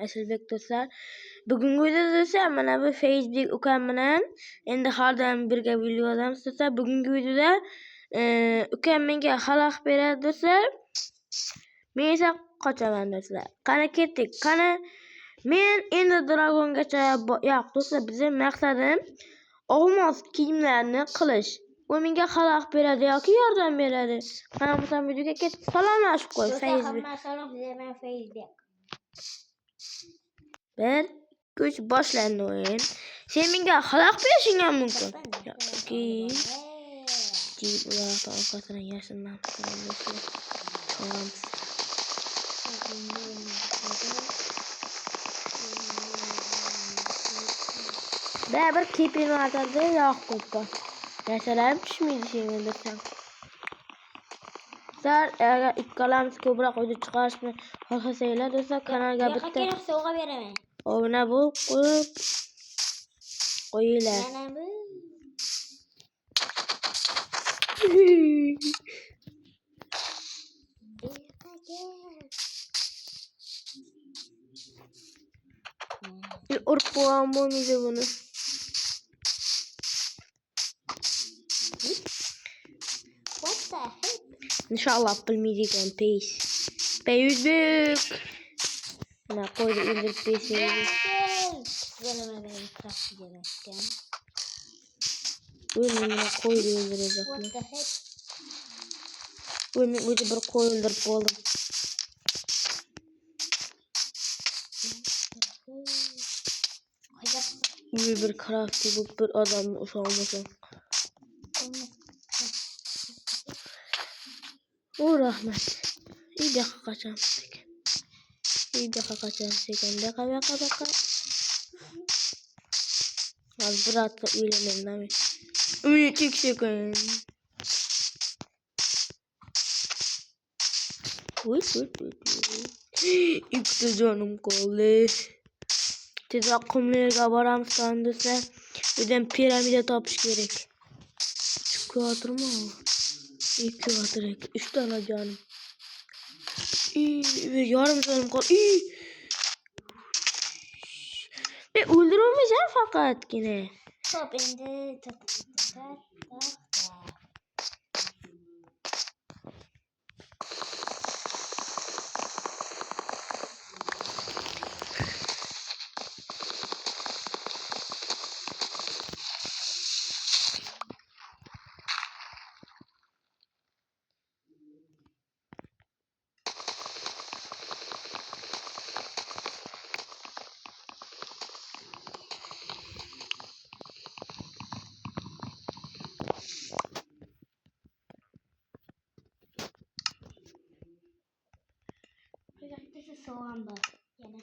Asilbek dostlar. Bugungi videoda dostlar mana bu Facebook ukam bilan endi har doim birga video olamiz dostlar. Bugungi videoda ukam menga xalaq beradi dostlar. Men esa qochaman dostlar. Qani ketdik. Qani men endi dragongacha yo'q dostlar, bizning maqsadim olmos kiyimlarni qilish. U menga xalaq beradi yoki yordam beradi. Qani bu videoga ketib salomlashib qo'y. Facebook. Salom sizlarga Facebook. Bir kuch boshlandi o'yin. Sen menga xalaq berishing ham mumkin. Yoki deb ular orqasidan yashirinamiz. Tamam. Bir kepin vardı yo'q qo'yibdi. Narsalar tushmaydi senga desam. Sizlar agar ikkalamiz ko'proq video chiqarishni xohlasanglar do'stlar, kanalga bitta sovg'a beraman. obuna bo'lib qo'yib qo'yinglar. Mana bu. Urib qo'ygan bo'lmaydi buni. What the heck? İnşallah bilmeydi ekan. Facebook. Mana qo'ydi o'ldirib qo'ysangiz. Bo'lma beni tafsiga ekan. O'zini qo'ydi o'ldirajak. What the heck? O'zini o'zi bir qo'y o'ldirib bo'ldim. Bir crafty bu bir adamni ushalmasam. O rahmat. İyi kaçam. İyi kaçam. Deka. Az bırakla uyulamam değil mi? Ümit çeksin. Uy. İkti canım kaldı. Tezak kumlarga boramiz dostlar. Birden piramida topish kerak. Quadrami? 2 quadrat. 3 tane canım. Yarım canım kaldı. Öldürmeyeceğim fakat yine. Hop endi soğan var yine.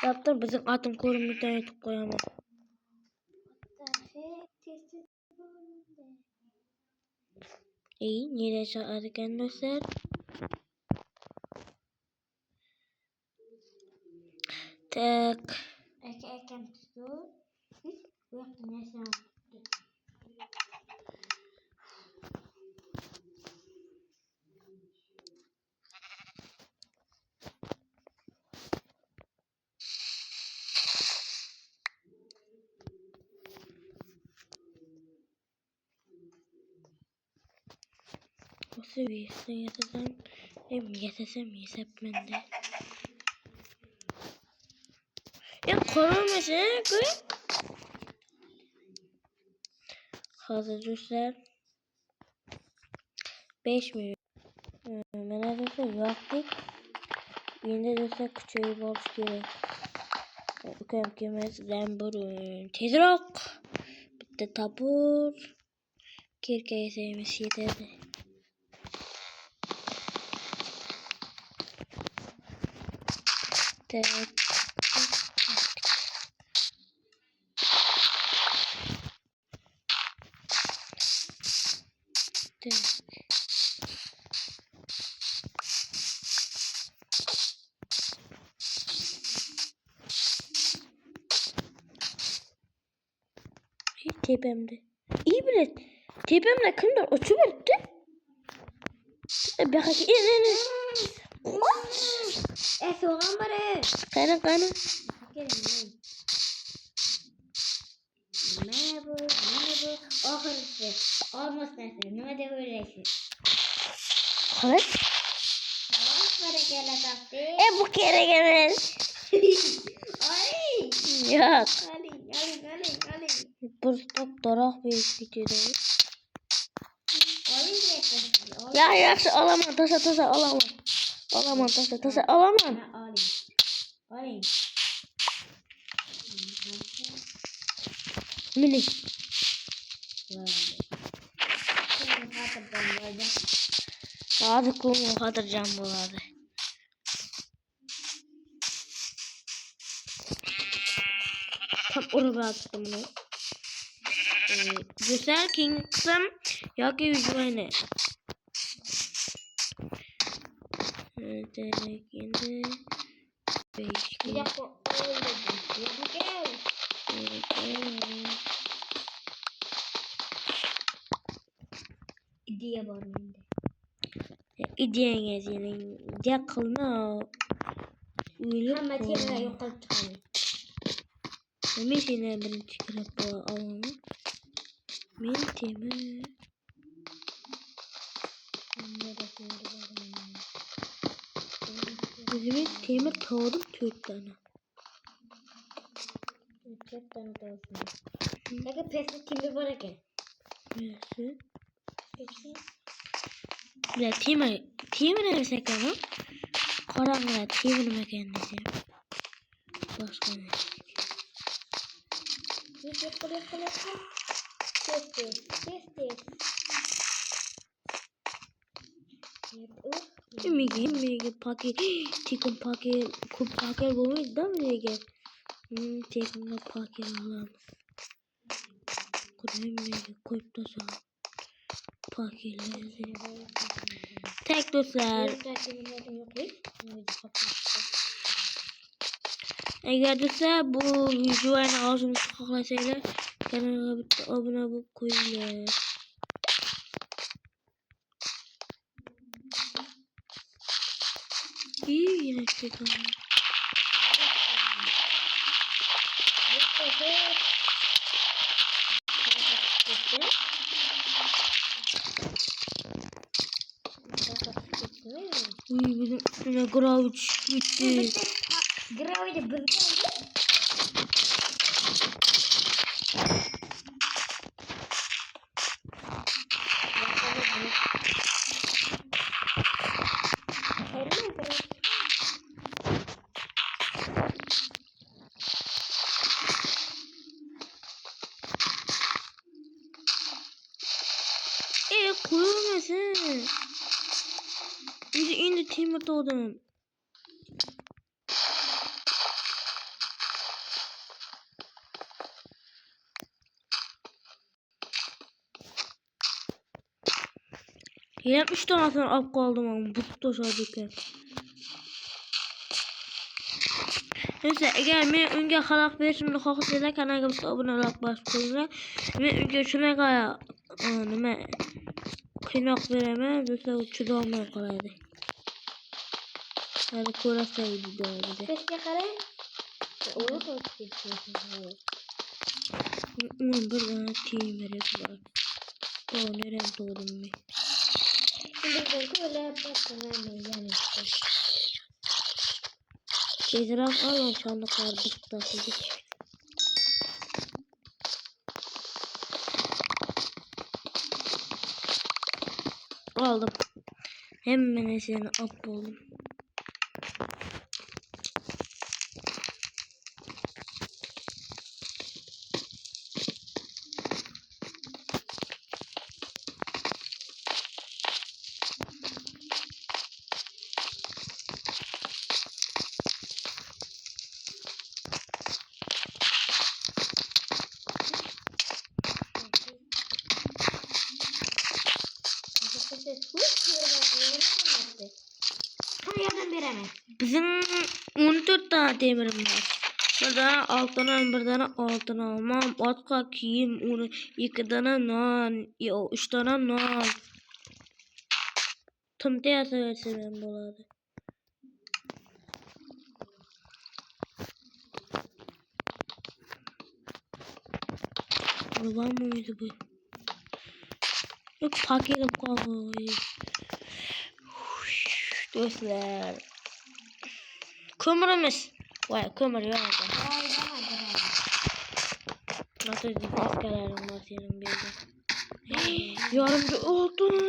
Yaptım bizim atım korumuktan yatıp koyamam. İyi, nereye çağırırken dostlar? Tak. Ekem tutu. Yok neyse. O seviyesine yatasam, yasapmende. Ya korumasın koy. Hazır dostlar. 5 milyon. Bana dostlar yaptık. Yine dostlar küçüğü bol gerek. Ukemkemezden burun. Tezrok. Bitti tabur. Kirkeye sevmiş yeterli. Tak. Tepemde. İyi bile tepemde kimdir uçup öttü. Bak in. Soğan var. Kayna. Gelin. Merhaba. Ahırsı. Olmaz neyse. Ne de böylesi. Evet. Var gele taktı. Bu kere gelmez. Ay. Yok. Alın. Burada darak bir gidiyor. Alın diye. Ya yaxşı alamam. Tasa alamam. Alamam tasa alamam. Alın. Mini. Abi kum hatırlayacağım bu arada. Tam oraya attım bunu. Güzel King kısım ya ki yüzüne. Tekinde. Bir dakika öyle. Diye var bende. İdiyen gezinin yakılma. Öyle Ama tekrar yok çıkalım. Mesela ben çıkarıp bu alanı. Ben temi. Bizim temi tağdım 4 tane. 4 tane olsun. Peki pes kimi var ki? Neresi? Peki. Ya temi ne desek ama? Karanlığa temi ne kendisi? Başka ne? Yakala. Kes. Migi paket chicken paket kup paket bulmuş da mı Migi? Chicken paket alalım. Kurayım Migi koyup da sağ. Paketleri. Tek dostlar. Eğer dostlar bu videoyu ağzımı sıkaklasayla kanala abone olup koyun. İyi yine çıkalım. Bizim üstüne gravit gitti. Gravity bızdı. Koyulmasın. Şimdi timur doğdum. Yapmış da sonra ab kaldım ama bu da sadece. Neyse eğer ben önce halak verişimde kalkıp kanalımıza abone olarak başlayalım. Ben önce şuna kaya nime kıynak veremem. Mesela uçuda olmaya kolaydı. Yani kurasaydı da öyle. Keşke kare. Olur mu? Onun burada timer'ı var. O nereden doğdum ben? Şimdi böyle yapmasın yani işte. Gezerek alın sandıklar bıktı sizi. Aldım. Hemen seni up oldum. Sana yardım veremez. Bizim 14 tane demirim var. Bir tane altından bir tane altın almam. Atka kiyim, onu 2 tane non, 3 tane non. Tüm teyze versem boladı. Var mıydı bu? Yok paketim kaldı. Dostlar. Kömürümüz. Vay kömür yok. Ay bana da. Nasıl dikkat kararım var senin bir de. Yardımcı oldum.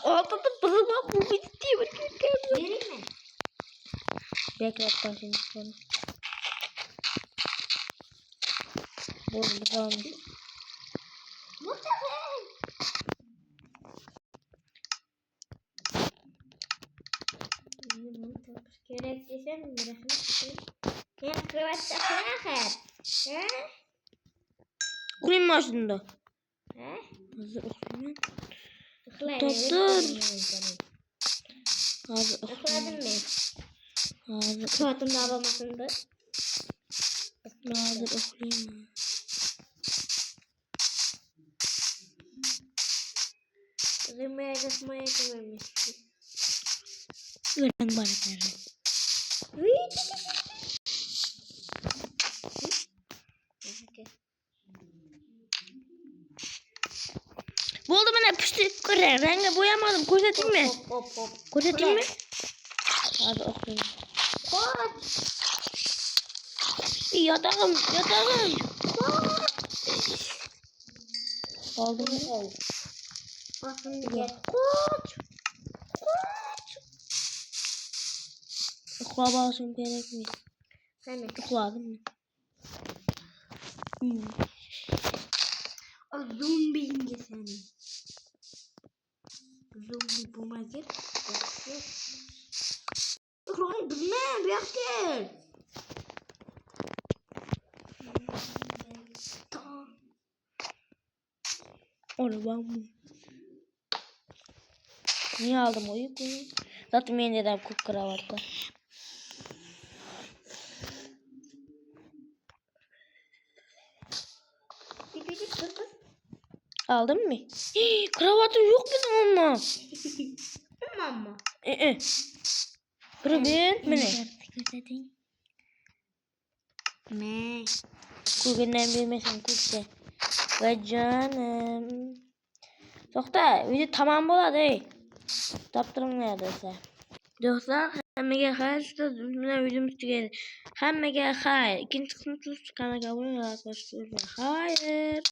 Altında bana bu bitti. Vereyim mi? Bekle başını sonra. Bu tamam. Mustafa. Gerekçesi mi bırakmak? Hem kravatta kıyafet. He? Kurayım mı aslında? He? Hazır okuyayım. Tıklayın. Hazır Tıkladın okuyayım. mı? Hazır Tıkladım da alamasındı. okuyayım. Zırmaya kısmaya kıvırmış. Öğren bana ver. Buldu bana pişti. Kore rengi boyamadım. Koşatayım mı? Hop. Koşatayım mı? Hadi okuyayım. Koç. Yatağım. Oldu mu? Bakın gel. Koç. Oklabasın gerekmiyor. Sen mi? Okladım mı? O zombi ince seni. Zombi buma gir. Lan bu ne? Bıraktın. Onu ben bu. Niye aldım o yükü? Zaten benim dedem kuk kravatta. Aldın mı? Hii, kravatım yok bizim onunla. Tamam mı? Kırı ben mi ne? Ne? Kukinden bilmesin kukte. Ve canım. Sokta video tamam boladı. Taptırım neredeyse. Dostlar hemmege hayır da düzmüne videomuz tükedi. Hemmege hayır. İkinci kısmı tuz kanala abone olmayı arkadaşlar. Hayır.